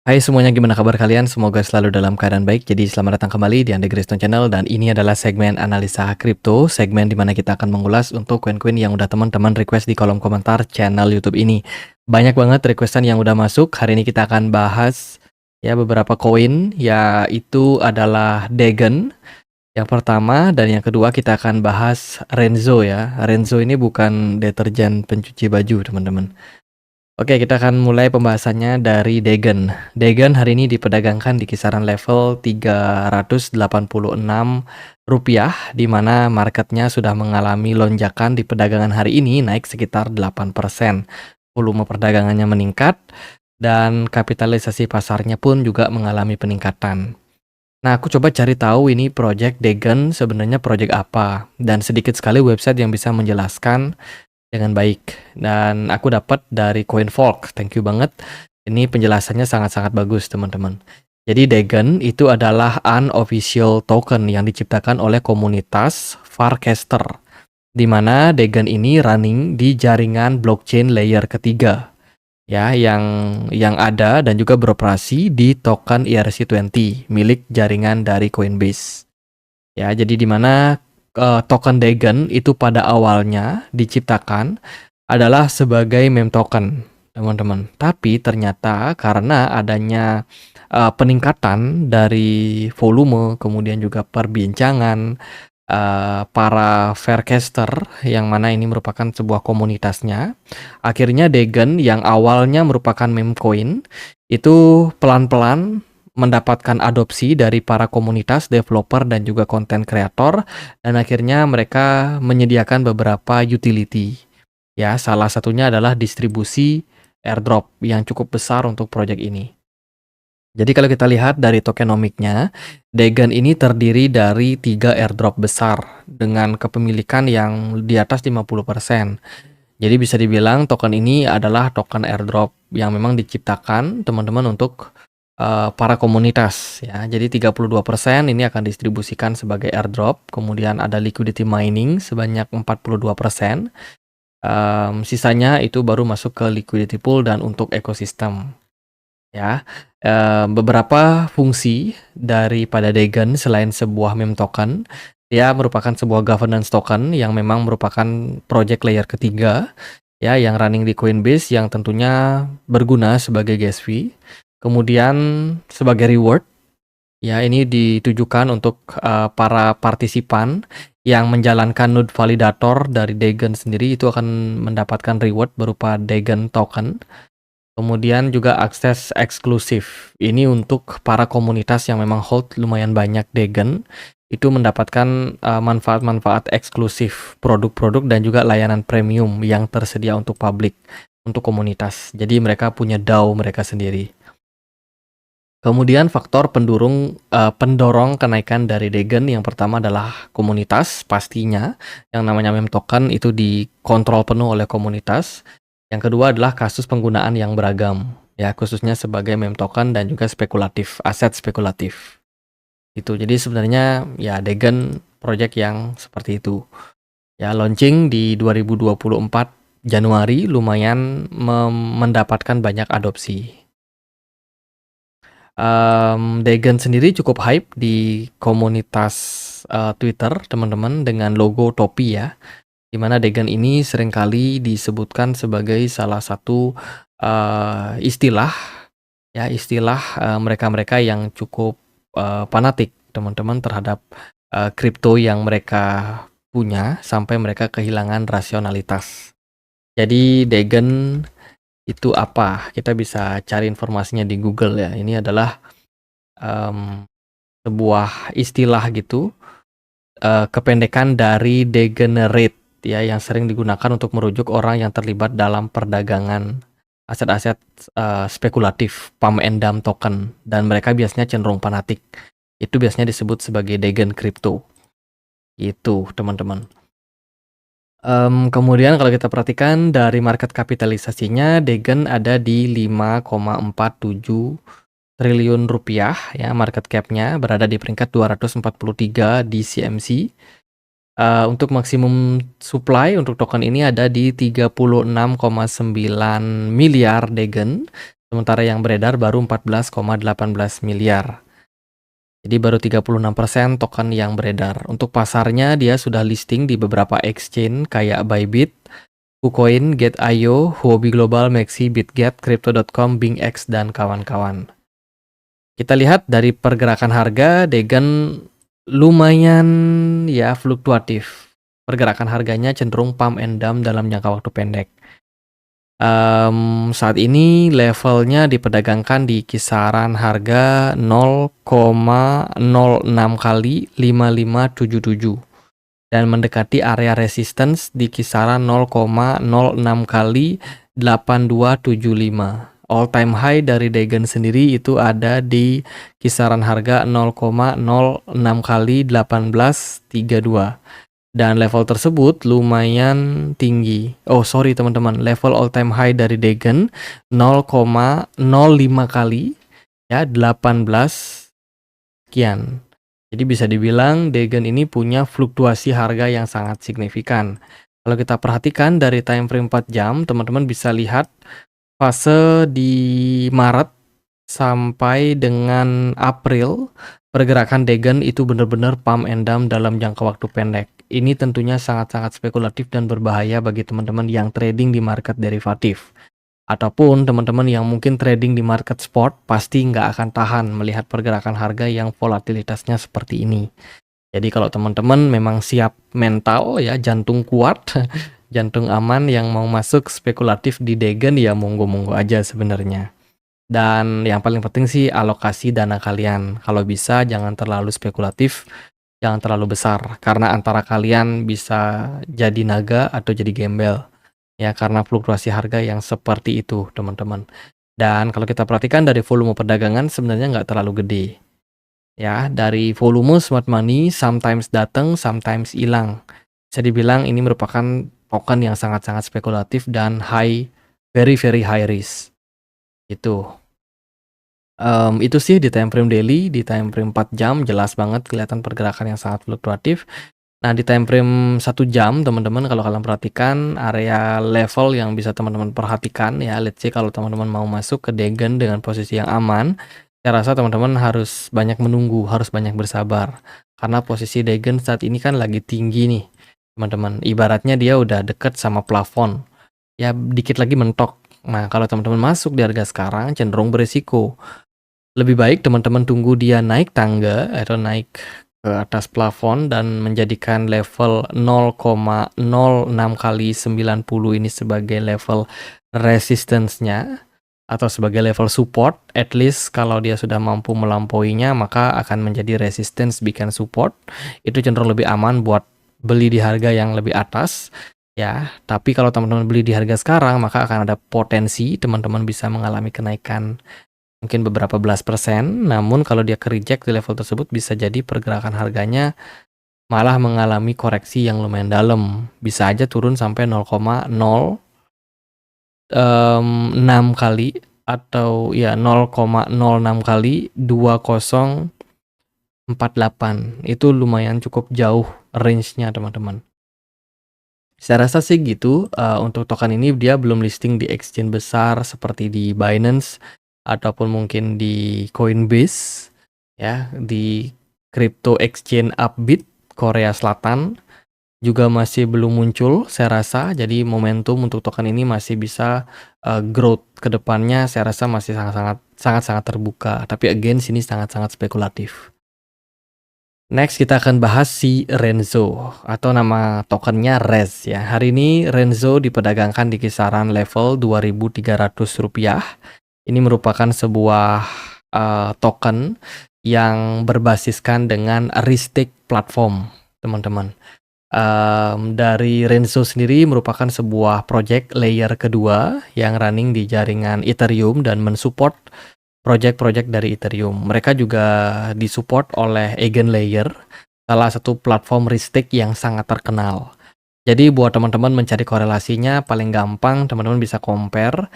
Hai semuanya, gimana kabar kalian? Semoga selalu dalam keadaan baik. Jadi selamat datang kembali di Andre Grace Channel dan ini adalah segmen analisa kripto, segmen di mana kita akan mengulas untuk koin-koin yang udah teman-teman request di kolom komentar channel YouTube ini. Banyak banget requestan yang udah masuk. Hari ini kita akan bahas ya beberapa koin, yaitu adalah Degen yang pertama dan yang kedua kita akan bahas Renzo ya. Renzo ini bukan deterjen pencuci baju, teman-teman. Oke, kita akan mulai pembahasannya dari Degen. Degen hari ini diperdagangkan di kisaran level Rp386, di mana marketnya sudah mengalami lonjakan di perdagangan hari ini naik sekitar 8%. Volume perdagangannya meningkat dan kapitalisasi pasarnya pun juga mengalami peningkatan. Nah, aku coba cari tahu ini project Degen sebenarnya project apa, dan sedikit sekali website yang bisa menjelaskan dengan baik. Dan aku dapat dari CoinFolk. Thank you banget. Ini penjelasannya sangat-sangat bagus, teman-teman. Jadi Degen itu adalah unofficial token yang diciptakan oleh komunitas Farcaster, di mana Degen ini running di jaringan blockchain layer ketiga, ya, yang ada dan juga beroperasi di token ERC20 milik jaringan dari Coinbase. Ya, jadi di mana token Degen itu pada awalnya diciptakan adalah sebagai meme token, teman-teman. Tapi ternyata karena adanya peningkatan dari volume, kemudian juga perbincangan para Faircaster, yang mana ini merupakan sebuah komunitasnya, akhirnya Degen yang awalnya merupakan meme coin itu pelan-pelan mendapatkan adopsi dari para komunitas, developer, dan juga konten kreator, dan akhirnya mereka menyediakan beberapa utility. Ya, salah satunya adalah distribusi airdrop yang cukup besar untuk project ini. Jadi kalau kita lihat dari tokenomiknya, Degen ini terdiri dari 3 airdrop besar dengan kepemilikan yang di atas 50%. Jadi bisa dibilang token ini adalah token airdrop yang memang diciptakan teman-teman untuk para komunitas ya. Jadi 32% ini akan distribusikan sebagai airdrop, kemudian ada liquidity mining sebanyak 42%. Sisanya itu baru masuk ke liquidity pool dan untuk ekosistem. Ya, beberapa fungsi daripada Degen selain sebuah meme token, dia merupakan sebuah governance token yang memang merupakan project layer ketiga, ya, yang running di Coinbase yang tentunya berguna sebagai gas fee. Kemudian sebagai reward, ya, ini ditujukan untuk para partisipan yang menjalankan node validator dari Degen sendiri itu akan mendapatkan reward berupa Degen token. Kemudian juga akses eksklusif. Ini untuk para komunitas yang memang hold lumayan banyak Degen, itu mendapatkan manfaat-manfaat eksklusif, produk-produk dan juga layanan premium yang tersedia untuk publik, untuk komunitas. Jadi mereka punya DAO mereka sendiri. Kemudian faktor pendorong kenaikan dari Degen yang pertama adalah komunitas pastinya, yang namanya meme token itu dikontrol penuh oleh komunitas. Yang kedua adalah kasus penggunaan yang beragam, ya, khususnya sebagai meme token dan juga spekulatif, aset spekulatif. Itu jadi sebenarnya ya Degen project yang seperti itu. Ya, launching di 2024 Januari lumayan mendapatkan banyak adopsi. Degen sendiri cukup hype di komunitas Twitter, teman-teman, dengan logo topi ya, di mana Degen ini seringkali disebutkan sebagai salah satu istilah mereka-mereka yang cukup fanatik, teman-teman, terhadap kripto yang mereka punya sampai mereka kehilangan rasionalitas. Jadi Degen itu apa? Kita bisa cari informasinya di Google ya. Ini adalah sebuah istilah gitu, kependekan dari degenerate ya, yang sering digunakan untuk merujuk orang yang terlibat dalam perdagangan aset-aset spekulatif, pump and dump token, dan mereka biasanya cenderung fanatik. Itu biasanya disebut sebagai Degen crypto. Itu, teman-teman. Kemudian kalau kita perhatikan dari market kapitalisasinya, Degen ada di 5,47 triliun rupiah ya, market cap-nya berada di peringkat 243 di CMC. Untuk maksimum supply untuk token ini ada di 36,9 miliar Degen. sementara yang beredar baru 14,18 miliar. Jadi baru 36% token yang beredar. Untuk pasarnya dia sudah listing di beberapa exchange kayak Bybit, KuCoin, Gate.io, Huobi Global, Maxi, Bitget, Crypto.com, BingX, dan kawan-kawan. Kita lihat dari pergerakan harga, Degen lumayan ya fluktuatif. Pergerakan harganya cenderung pump and dump dalam jangka waktu pendek. Saat ini levelnya diperdagangkan di kisaran harga 0,06 kali 5577 dan mendekati area resistance di kisaran 0,06 kali 8275. All time high dari Degen sendiri itu ada di kisaran harga 0,06 kali 1832. Dan level tersebut lumayan tinggi. Oh sorry teman-teman, level all time high dari Degen 0,05 kali ya 18 sekian. Jadi bisa dibilang Degen ini punya fluktuasi harga yang sangat signifikan. Kalau kita perhatikan dari time frame 4 jam, teman-teman bisa lihat fase di Maret sampai dengan April, pergerakan Degen itu benar-benar pump and dump dalam jangka waktu pendek. Ini tentunya sangat-sangat spekulatif dan berbahaya bagi teman-teman yang trading di market derivatif. Ataupun teman-teman yang mungkin trading di market spot pasti nggak akan tahan melihat pergerakan harga yang volatilitasnya seperti ini. Jadi kalau teman-teman memang siap mental ya, jantung kuat, jantung aman yang mau masuk spekulatif di Degen ya monggo-monggo aja sebenarnya. Dan yang paling penting sih alokasi dana kalian. Kalau bisa jangan terlalu spekulatif, jangan terlalu besar. Karena antara kalian bisa jadi naga atau jadi gembel. Ya, karena fluktuasi harga yang seperti itu, teman-teman. Dan kalau kita perhatikan dari volume perdagangan sebenarnya nggak terlalu gede. Ya, dari volume smart money sometimes datang, sometimes hilang. Bisa dibilang ini merupakan token yang sangat-sangat spekulatif dan very high risk. Itu sih di time frame daily, di time frame 4 jam jelas banget kelihatan pergerakan yang sangat fluktuatif. Nah, di time frame 1 jam teman-teman kalau kalian perhatikan area level yang bisa teman-teman perhatikan ya, let's say kalau teman-teman mau masuk ke Degen dengan posisi yang aman, saya rasa teman-teman harus banyak menunggu, harus banyak bersabar. Karena posisi Degen saat ini kan lagi tinggi nih, teman-teman. Ibaratnya dia udah deket sama plafon. Ya, dikit lagi mentok. Nah, kalau teman-teman masuk di harga sekarang cenderung berisiko. Lebih baik teman-teman tunggu dia naik tangga atau naik ke atas plafon dan menjadikan level 0,06 kali 90 ini sebagai level resistance-nya atau sebagai level support. At least kalau dia sudah mampu melampauinya maka akan menjadi resistance bukan support. Itu cenderung lebih aman buat beli di harga yang lebih atas. Ya, tapi kalau teman-teman beli di harga sekarang maka akan ada potensi teman-teman bisa mengalami kenaikan mungkin beberapa belas persen, namun kalau dia ke-reject di level tersebut bisa jadi pergerakan harganya malah mengalami koreksi yang lumayan dalam. Bisa aja turun sampai 0,06 kali atau ya 0,06 kali 2048. Itu lumayan cukup jauh range-nya teman-teman. Saya rasa sih gitu, untuk token ini dia belum listing di exchange besar seperti di Binance ataupun mungkin di Coinbase ya, di crypto exchange Upbit Korea Selatan juga masih belum muncul saya rasa. Jadi momentum untuk token ini masih bisa growth ke depannya saya rasa masih sangat-sangat terbuka. Tapi again sini sangat-sangat spekulatif. Next kita akan bahas si Renzo atau nama tokennya Rez ya. Hari ini Renzo diperdagangkan di kisaran level Rp2.300. Ini merupakan sebuah token yang berbasiskan dengan Ristic platform, teman-teman. Dari Renzo sendiri merupakan sebuah project layer kedua yang running di jaringan Ethereum dan mensupport project-project dari Ethereum. Mereka juga disupport oleh Eigenlayer, salah satu platform Ristic yang sangat terkenal. Jadi buat teman-teman mencari korelasinya paling gampang teman-teman bisa compare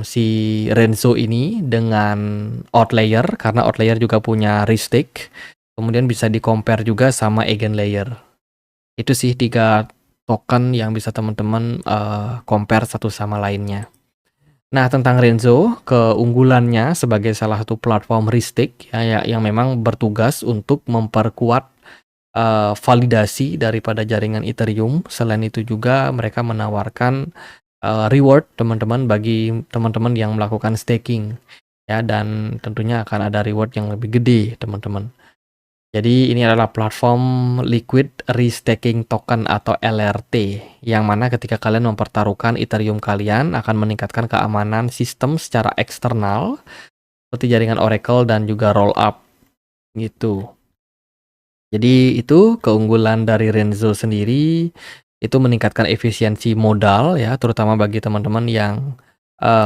si Renzo ini dengan Outlayer karena Outlayer juga punya Ristic. Kemudian bisa di compare juga sama Eigenlayer. Itu sih 3 token yang bisa teman-teman compare satu sama lainnya. Nah, tentang Renzo, keunggulannya sebagai salah satu platform heuristik ya yang memang bertugas untuk memperkuat, validasi daripada jaringan Ethereum. Selain itu juga mereka menawarkan, reward teman-teman bagi teman-teman yang melakukan staking ya, dan tentunya akan ada reward yang lebih gede teman-teman. Jadi ini adalah platform Liquid Restaking Token atau LRT, yang mana ketika kalian mempertaruhkan Ethereum kalian akan meningkatkan keamanan sistem secara eksternal seperti jaringan Oracle dan juga Rollup gitu. Jadi itu keunggulan dari Renzo sendiri, itu meningkatkan efisiensi modal ya, terutama bagi teman-teman yang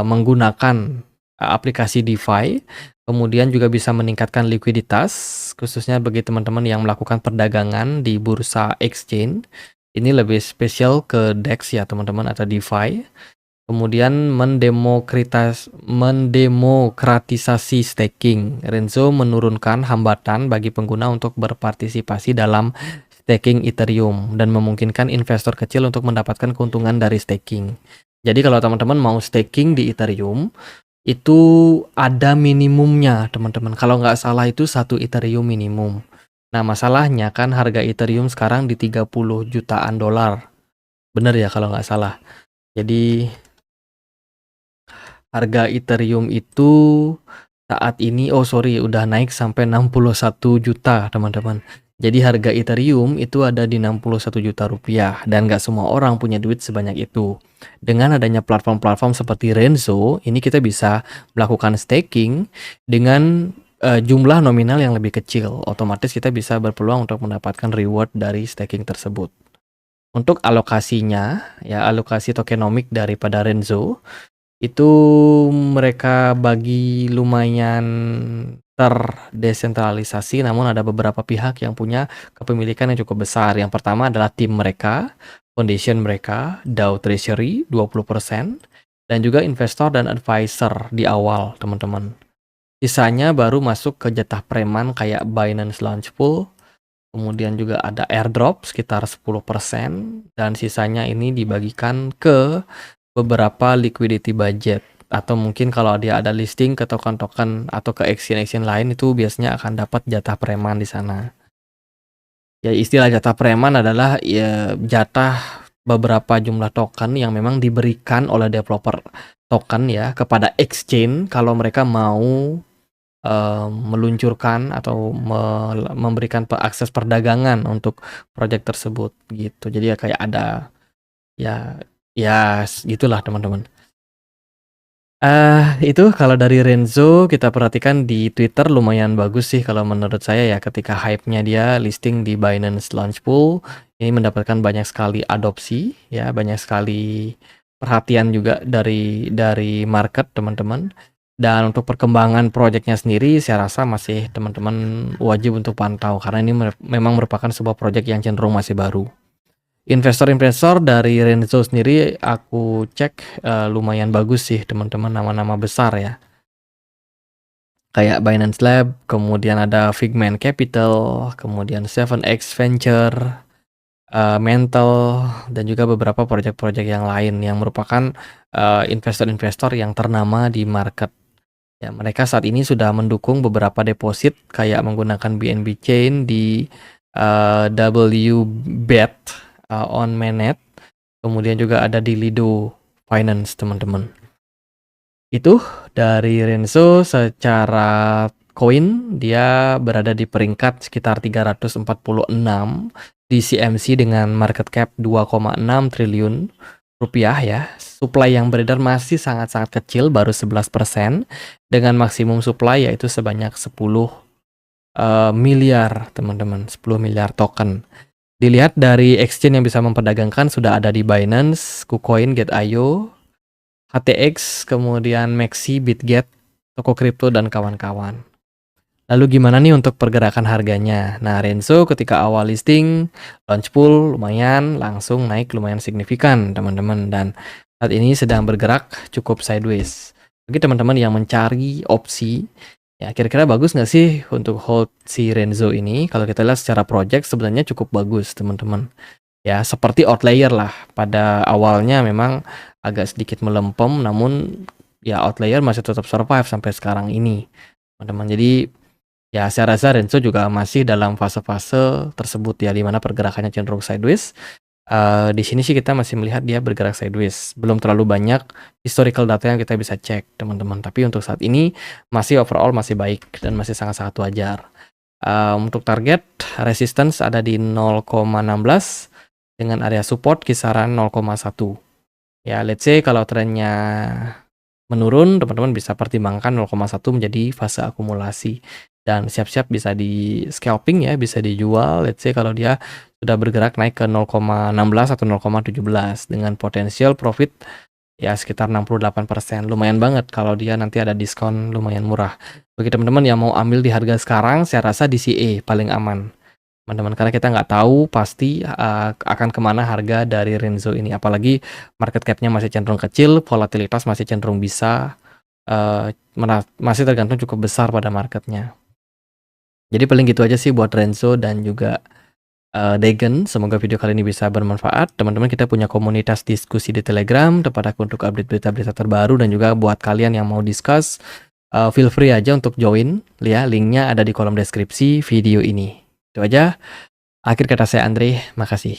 menggunakan aplikasi DeFi. Kemudian juga bisa meningkatkan likuiditas, khususnya bagi teman-teman yang melakukan perdagangan di bursa exchange. Ini lebih spesial ke DEX ya teman-teman, atau DeFi. Kemudian mendemokratisasi staking. Renzo menurunkan hambatan bagi pengguna untuk berpartisipasi dalam staking Ethereum dan memungkinkan investor kecil untuk mendapatkan keuntungan dari staking. Jadi kalau teman-teman mau staking di Ethereum, itu ada minimumnya teman-teman. Kalau nggak salah itu 1 Ethereum minimum. Nah masalahnya kan harga Ethereum sekarang di 30 jutaan dolar. Bener ya kalau nggak salah. Jadi harga Ethereum itu saat ini udah naik sampai 61 juta teman-teman. Jadi harga Ethereum itu ada di 61 juta rupiah dan nggak semua orang punya duit sebanyak itu. Dengan adanya platform-platform seperti Renzo, ini kita bisa melakukan staking dengan jumlah nominal yang lebih kecil. Otomatis kita bisa berpeluang untuk mendapatkan reward dari staking tersebut. Untuk alokasinya, ya alokasi tokenomik daripada Renzo, itu mereka bagi lumayan terdesentralisasi, namun ada beberapa pihak yang punya kepemilikan yang cukup besar. Yang pertama adalah tim mereka, foundation mereka, DAO Treasury 20%, dan juga investor dan advisor di awal, teman-teman. Sisanya baru masuk ke jatah preman kayak Binance Launch Pool, kemudian juga ada airdrop sekitar 10%, dan sisanya ini dibagikan ke beberapa liquidity budget, atau mungkin kalau dia ada listing ke token-token atau ke exchange-exchange lain, itu biasanya akan dapat jatah preman di sana. Ya istilah jatah preman adalah ya jatah beberapa jumlah token yang memang diberikan oleh developer token ya kepada exchange kalau mereka mau meluncurkan atau memberikan akses perdagangan untuk project tersebut gitu. Jadi ya kayak ada ya gitulah teman-teman. Itu kalau dari Renzo kita perhatikan di Twitter lumayan bagus sih kalau menurut saya ya, ketika hype-nya dia listing di Binance Launch Pool, ini mendapatkan banyak sekali adopsi ya, banyak sekali perhatian juga dari market teman-teman. Dan untuk perkembangan project-nya sendiri saya rasa masih teman-teman wajib untuk pantau karena ini memang merupakan sebuah project yang cenderung masih baru. Investor-investor dari Renzo sendiri aku cek lumayan bagus sih teman-teman, nama-nama besar ya. Kayak Binance Lab, kemudian ada Figment Capital, kemudian 7X Venture, Mental, dan juga beberapa proyek-proyek yang lain yang merupakan investor-investor yang ternama di market. Ya, mereka saat ini sudah mendukung beberapa deposit kayak menggunakan BNB Chain di WBET on mainnet, kemudian juga ada di Lido Finance teman-teman. Itu dari Renzo. Secara koin dia berada di peringkat sekitar 346 di CMC dengan market cap 2,6 triliun rupiah ya. Supply yang beredar masih sangat-sangat kecil, baru 11%, dengan maksimum supply yaitu sebanyak 10 miliar teman-teman, 10 miliar token. Dilihat dari exchange yang bisa memperdagangkan sudah ada di Binance, KuCoin, Get.io, HTX, kemudian Maxi, Bitget, toko kripto, dan kawan-kawan. Lalu gimana nih untuk pergerakan harganya? Nah, Renzo ketika awal listing, launch pool lumayan, langsung naik lumayan signifikan teman-teman. Dan saat ini sedang bergerak cukup sideways. Bagi teman-teman yang mencari opsi, ya kira-kira bagus nggak sih untuk hold si Renzo ini? Kalau kita lihat secara project sebenarnya cukup bagus teman-teman. Ya seperti outlier lah, pada awalnya memang agak sedikit melempem, namun ya outlier masih tetap survive sampai sekarang ini, teman-teman. Jadi ya saya rasa Renzo juga masih dalam fase-fase tersebut ya, di mana pergerakannya cenderung sideways. Di sini sih kita masih melihat dia bergerak sideways. Belum terlalu banyak historical data yang kita bisa cek, teman-teman. Tapi untuk saat ini masih overall masih baik dan masih sangat-sangat wajar. Untuk target resistance ada di 0,16 dengan area support kisaran 0,1. Ya, let's say kalau trennya menurun, teman-teman bisa pertimbangkan 0,1 menjadi fase akumulasi dan siap-siap bisa di scalping ya, bisa dijual. Let's say kalau dia sudah bergerak naik ke 0,16 atau 0,17 dengan potensial profit ya sekitar 68%. Lumayan banget kalau dia nanti ada diskon lumayan murah. Bagi teman-teman yang mau ambil di harga sekarang, saya rasa DCA paling aman, teman-teman, karena kita nggak tahu pasti akan kemana harga dari Renzo ini, apalagi market cap-nya masih cenderung kecil, volatilitas masih cenderung bisa masih tergantung cukup besar pada marketnya. Jadi paling gitu aja sih buat Renzo dan juga Dagon. Semoga video kali ini bisa bermanfaat, teman-teman. Kita punya komunitas diskusi di Telegram tempat aku untuk update berita-berita terbaru, dan juga buat kalian yang mau discuss, feel free aja untuk join ya, linknya ada di kolom deskripsi video ini. Itu aja. Akhir kata saya Andre, makasih.